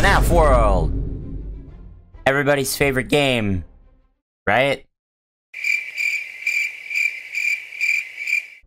FNAF World! Everybody's favorite game, right?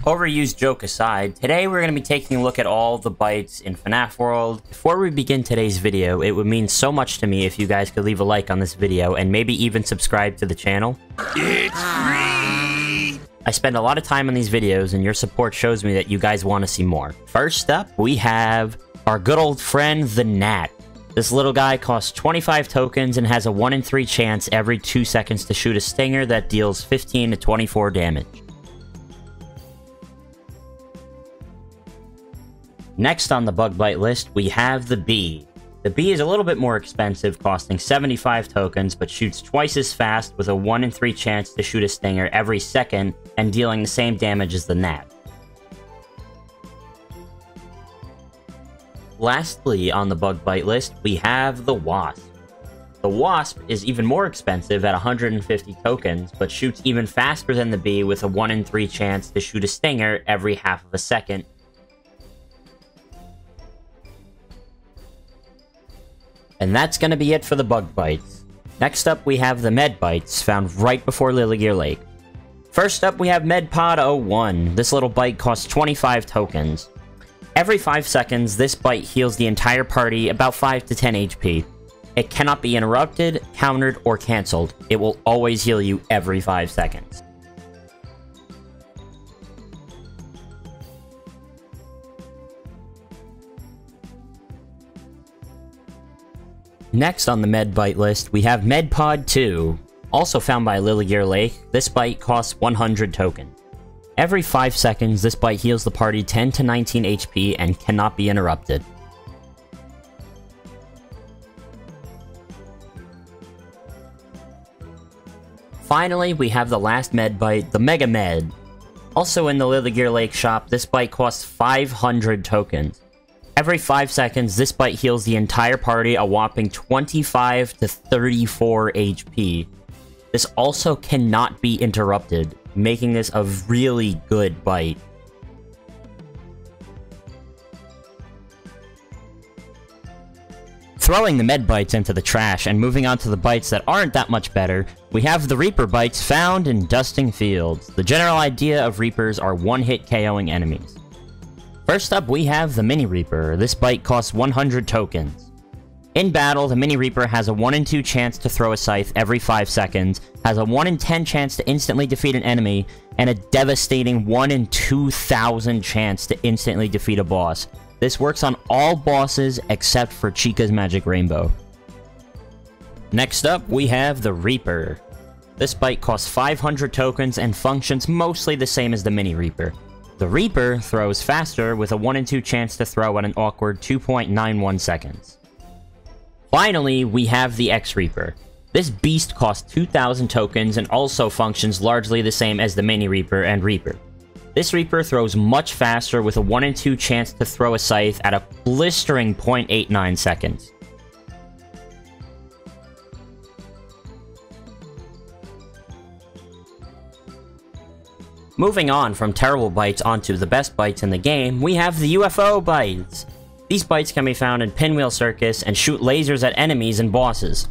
Overused joke aside, today we're going to be taking a look at all the bytes in FNAF World. Before we begin today's video, it would mean so much to me if you guys could leave a like on this video and maybe even subscribe to the channel. It's free! I spend a lot of time on these videos and your support shows me that you guys want to see more. First up, we have our good old friend, the Gnat. This little guy costs 25 tokens and has a 1 in 3 chance every 2 seconds to shoot a stinger that deals 15 to 24 damage. Next on the bug bite list, we have the Bee. The Bee is a little bit more expensive, costing 75 tokens, but shoots twice as fast with a 1 in 3 chance to shoot a stinger every second and dealing the same damage as the Gnat. Lastly on the bug bite list, we have the Wasp. The Wasp is even more expensive at 150 tokens, but shoots even faster than the Bee with a 1 in 3 chance to shoot a stinger every half of a second. And that's gonna be it for the bug bites. Next up, we have the med bites, found right before Lily Gear Lake. First up, we have Medpod 01. This little bite costs 25 tokens. Every 5 seconds, this bite heals the entire party about 5 to 10 HP. It cannot be interrupted, countered, or cancelled. It will always heal you every 5 seconds. Next on the med bite list, we have Medpod 2. Also found by Lily Gear Lake, this bite costs 100 tokens. Every 5 seconds, this bite heals the party 10 to 19 HP and cannot be interrupted. Finally, we have the last med bite, the Mega Med. Also in the Lily Gear Lake shop, this bite costs 500 tokens. Every 5 seconds, this bite heals the entire party a whopping 25 to 34 HP. This also cannot be interrupted, making this a really good bite. Throwing the med bites into the trash and moving on to the bites that aren't that much better, we have the Reaper bites found in Dusting Fields. The general idea of Reapers are one-hit KOing enemies. First up, we have the Mini Reaper. This bite costs 100 tokens. In battle, the Mini Reaper has a 1 in 2 chance to throw a scythe every 5 seconds, has a 1 in 10 chance to instantly defeat an enemy, and a devastating 1 in 2,000 chance to instantly defeat a boss. This works on all bosses except for Chica's Magic Rainbow. Next up, we have the Reaper. This bite costs 500 tokens and functions mostly the same as the Mini Reaper. The Reaper throws faster with a 1 in 2 chance to throw at an awkward 2.91 seconds. Finally, we have the X-Reaper. This beast costs 2,000 tokens and also functions largely the same as the Mini Reaper and Reaper. This Reaper throws much faster with a 1 in 2 chance to throw a scythe at a blistering 0.89 seconds. Moving on from terrible bites onto the best bites in the game, we have the UFO bites. These bites can be found in Pinwheel Circus and shoot lasers at enemies and bosses.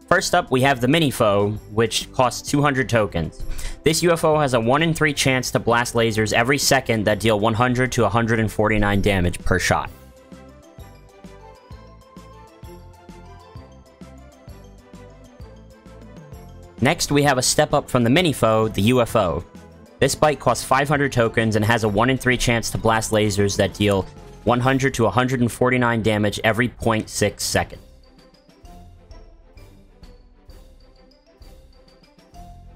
First up, we have the Mini-Foe, which costs 200 tokens. This UFO has a 1 in 3 chance to blast lasers every second that deal 100 to 149 damage per shot. Next, we have a step up from the Mini-Foe, the UFO. This bite costs 500 tokens and has a 1 in 3 chance to blast lasers that deal 100 to 149 damage every 0.6 seconds.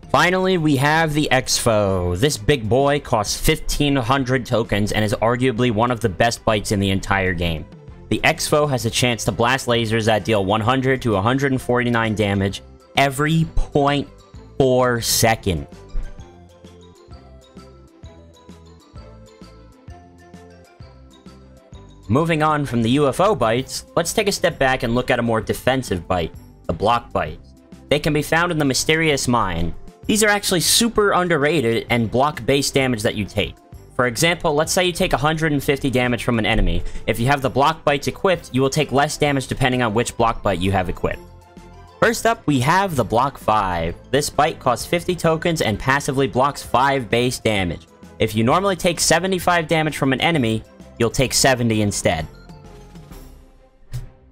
Finally, we have the X-Foe. This big boy costs 1,500 tokens and is arguably one of the best bites in the entire game. The X-Foe has a chance to blast lasers that deal 100 to 149 damage every 0.4 seconds. Moving on from the UFO bites, let's take a step back and look at a more defensive bite, the block bites. They can be found in the Mysterious Mine. These are actually super underrated and block base damage that you take. For example, let's say you take 150 damage from an enemy. If you have the block bites equipped, you will take less damage depending on which block bite you have equipped. First up, we have the Block 5. This bite costs 50 tokens and passively blocks 5 base damage. If you normally take 75 damage from an enemy, you'll take 70 instead.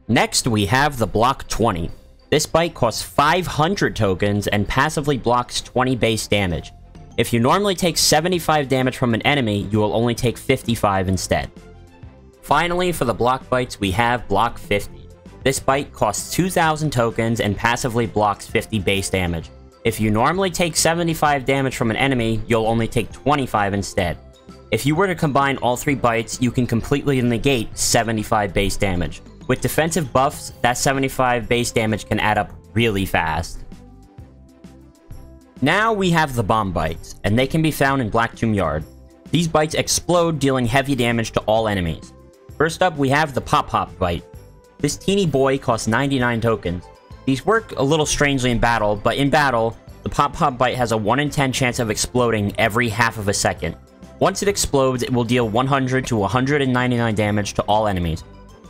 Next, we have the Block 20. This bite costs 500 tokens and passively blocks 20 base damage. If you normally take 75 damage from an enemy, you will only take 55 instead. Finally, for the block bites, we have Block 50. This bite costs 2,000 tokens and passively blocks 50 base damage. If you normally take 75 damage from an enemy, you'll only take 25 instead. If you were to combine all 3 bites, you can completely negate 75 base damage. With defensive buffs, that 75 base damage can add up really fast. Now we have the Bomb Bites, and they can be found in Black Tomb Yard. These bites explode, dealing heavy damage to all enemies. First up, we have the Pop Pop Bite. This teeny boy costs 99 tokens. These work a little strangely in battle, but in battle, the Pop Pop Bite has a 1 in 10 chance of exploding every half of a second. Once it explodes, it will deal 100 to 199 damage to all enemies.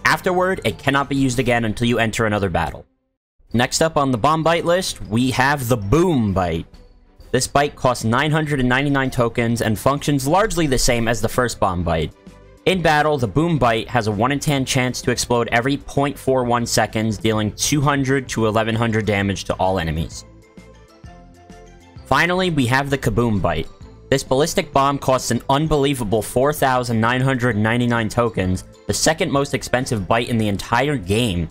Afterward, it cannot be used again until you enter another battle. Next up on the Bomb Bite list, we have the Boom Bite. This bite costs 999 tokens and functions largely the same as the first Bomb Bite. In battle, the Boom Bite has a 1 in 10 chance to explode every 0.41 seconds, dealing 200 to 1100 damage to all enemies. Finally, we have the Kaboom Bite. This ballistic bomb costs an unbelievable 4,999 tokens, the second most expensive bite in the entire game.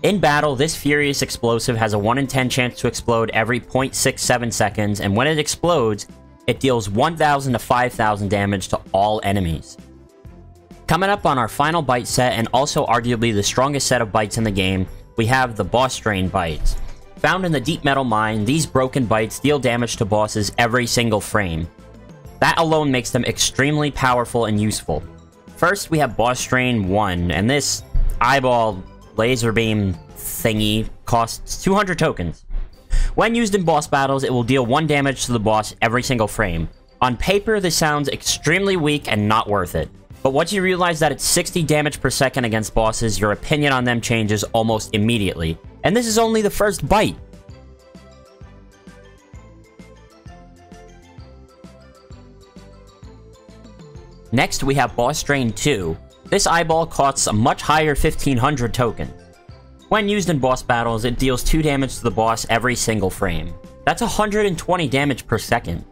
In battle, this furious explosive has a 1 in 10 chance to explode every 0.67 seconds, and when it explodes, it deals 1,000 to 5,000 damage to all enemies. Coming up on our final bite set, and also arguably the strongest set of bites in the game, we have the Boss Drain Bites. Found in the Deep Metal Mine, these broken bites deal damage to bosses every single frame. That alone makes them extremely powerful and useful. First, we have Boss Drain 1, and this eyeball laser beam thingy costs 200 tokens. When used in boss battles, it will deal 1 damage to the boss every single frame. On paper, this sounds extremely weak and not worth it. But once you realize that it's 60 damage per second against bosses, your opinion on them changes almost immediately. And this is only the first bite. Next, we have Boss Drain 2. This eyeball costs a much higher 1,500 tokens. When used in boss battles, it deals 2 damage to the boss every single frame. That's 120 damage per second.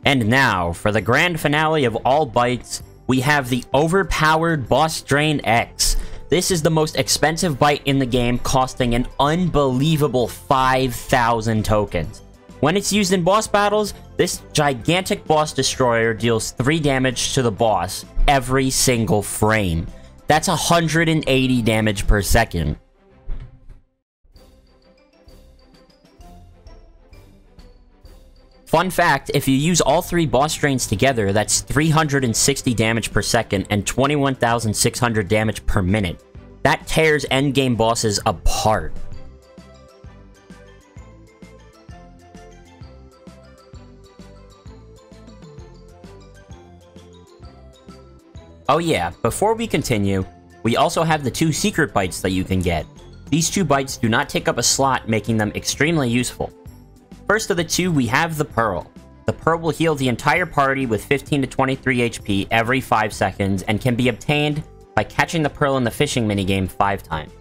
And now, for the grand finale of all bites, we have the overpowered Boss Drain X. This is the most expensive bite in the game, costing an unbelievable 5,000 tokens. When it's used in boss battles, this gigantic boss destroyer deals 3 damage to the boss every single frame. That's 180 damage per second. Fun fact, if you use all 3 boss drains together, that's 360 damage per second and 21,600 damage per minute. That tears endgame bosses apart. Oh yeah, before we continue, we also have the 2 secret bites that you can get. These 2 bites do not take up a slot, making them extremely useful. First of the 2, we have the Pearl. The Pearl will heal the entire party with 15 to 23 HP every 5 seconds, and can be obtained by catching the Pearl in the fishing minigame 5 times.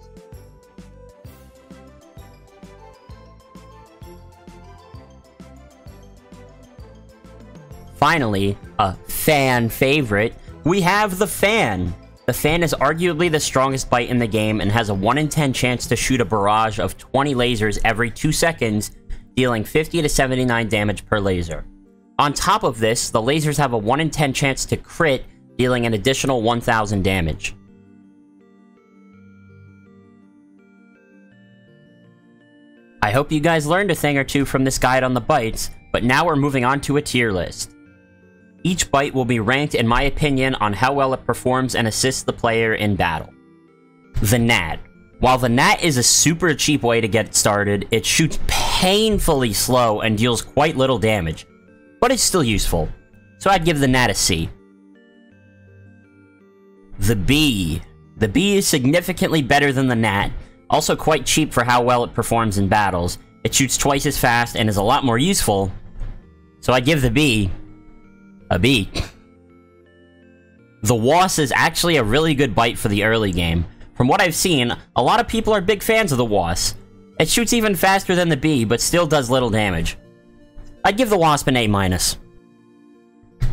Finally, a fan favorite, we have the Fan. The Fan is arguably the strongest bite in the game and has a 1 in 10 chance to shoot a barrage of 20 lasers every 2 seconds, dealing 50 to 79 damage per laser. On top of this, the lasers have a 1 in 10 chance to crit, dealing an additional 1,000 damage. I hope you guys learned a thing or two from this guide on the bites, but now we're moving on to a tier list. Each bite will be ranked, in my opinion, on how well it performs and assists the player in battle. The Gnat. While the Gnat is a super cheap way to get started, it shoots painfully slow and deals quite little damage. but it's still useful. So I'd give the Gnat a C. The Bee. The Bee is significantly better than the Gnat, also quite cheap for how well it performs in battles. It shoots twice as fast and is a lot more useful, so I give the Bee a B. The Was is actually a really good bite for the early game. From what I've seen, a lot of people are big fans of the Was. It shoots even faster than the Bee, but still does little damage. I'd give the Wasp an A-.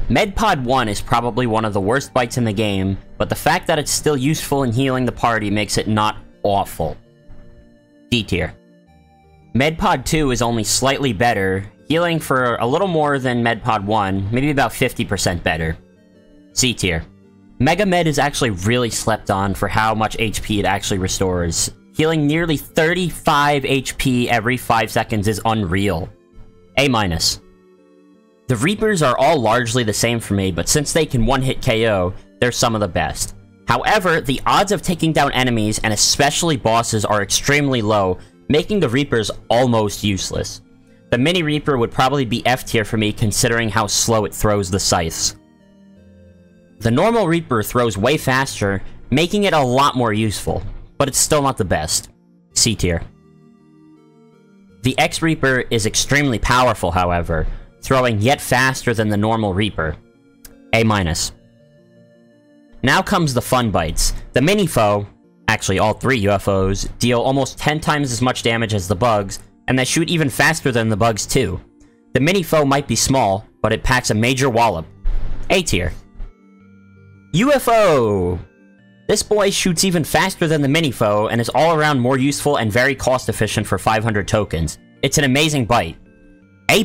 Medpod 1 is probably one of the worst bites in the game, but the fact that it's still useful in healing the party makes it not awful. D tier. Medpod 2 is only slightly better, healing for a little more than Medpod 1, maybe about 50% better. C tier. Mega Med is actually really slept on for how much HP it actually restores. Healing nearly 35 HP every 5 seconds is unreal. A-. The Reapers are all largely the same for me, but since they can one-hit KO, they're some of the best. However, the odds of taking down enemies, and especially bosses, are extremely low, making the Reapers almost useless. The Mini Reaper would probably be F tier for me, considering how slow it throws the scythes. The normal Reaper throws way faster, making it a lot more useful, but it's still not the best. C tier. The X-Reaper is extremely powerful, however, throwing yet faster than the normal Reaper. A-. Now comes the fun bites. The Mini-Foe, actually all 3 UFOs, deal almost 10 times as much damage as the bugs, and they shoot even faster than the bugs too. The Mini-Foe might be small, but it packs a major wallop. A tier. UFO! This boy shoots even faster than the Mini-Foe, and is all around more useful and very cost efficient for 500 tokens. It's an amazing bite. A+.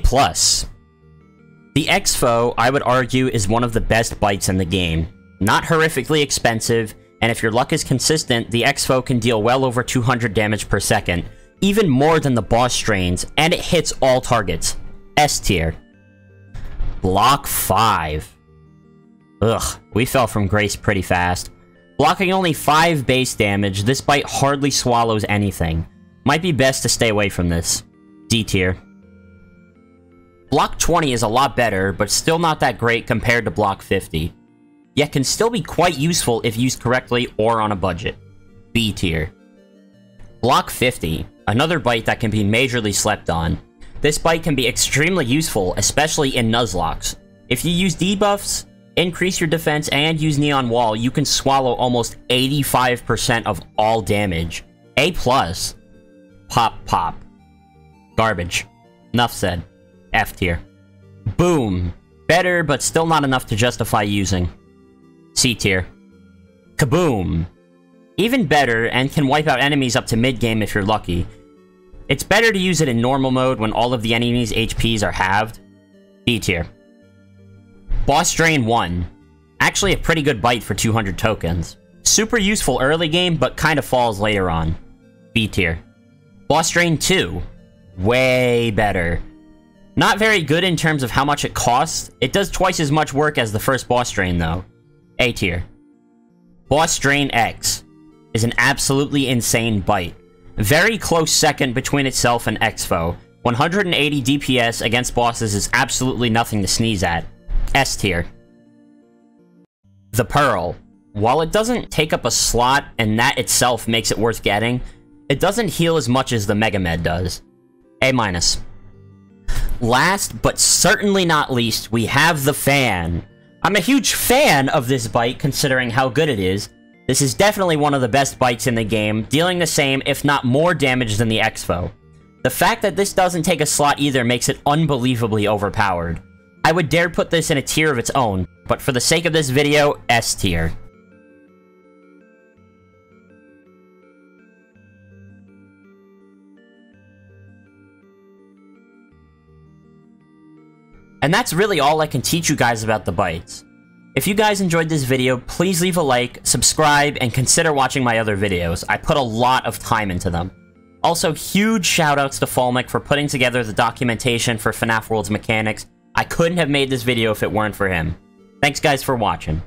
The X-Foe, I would argue, is one of the best bites in the game. Not horrifically expensive, and if your luck is consistent, the X-Foe can deal well over 200 damage per second, even more than the boss strains, and it hits all targets. S tier. Block 5. Ugh, we fell from grace pretty fast. Blocking only 5 base damage, this bite hardly swallows anything. Might be best to stay away from this. D tier. Block 20 is a lot better, but still not that great compared to Block 50. Yet can still be quite useful if used correctly or on a budget. B tier. Block 50, another bite that can be majorly slept on. This bite can be extremely useful, especially in Nuzlockes. If you use debuffs, increase your defense, and use Neon Wall, you can swallow almost 85% of all damage. A+. Pop, pop. Garbage. Enough said. F tier. Boom. Better, but still not enough to justify using. C tier. Kaboom. Even better, and can wipe out enemies up to mid-game if you're lucky. It's better to use it in normal mode when all of the enemies' HPs are halved. D tier. Boss Drain 1. Actually a pretty good bite for 200 tokens. Super useful early game, but kinda falls later on. B tier. Boss Drain 2. Way better. Not very good in terms of how much it costs. It does twice as much work as the first Boss Drain, though. A tier. Boss Drain X is an absolutely insane bite. Very close second between itself and X-Foe. 180 DPS against bosses is absolutely nothing to sneeze at. S tier. The Pearl. While it doesn't take up a slot, and that itself makes it worth getting, it doesn't heal as much as the Mega Med does. A-. Last, but certainly not least, we have the Fan. I'm a huge fan of this bite, considering how good it is. This is definitely one of the best bites in the game, dealing the same, if not more damage than the X-Foe. The fact that this doesn't take a slot either makes it unbelievably overpowered. I would dare put this in a tier of its own, but for the sake of this video, S tier. And that's really all I can teach you guys about the bites. If you guys enjoyed this video, please leave a like, subscribe, and consider watching my other videos. I put a lot of time into them. Also, huge shoutouts to Fulmic for putting together the documentation for FNAF World's mechanics. I couldn't have made this video if it weren't for him. Thanks guys for watching.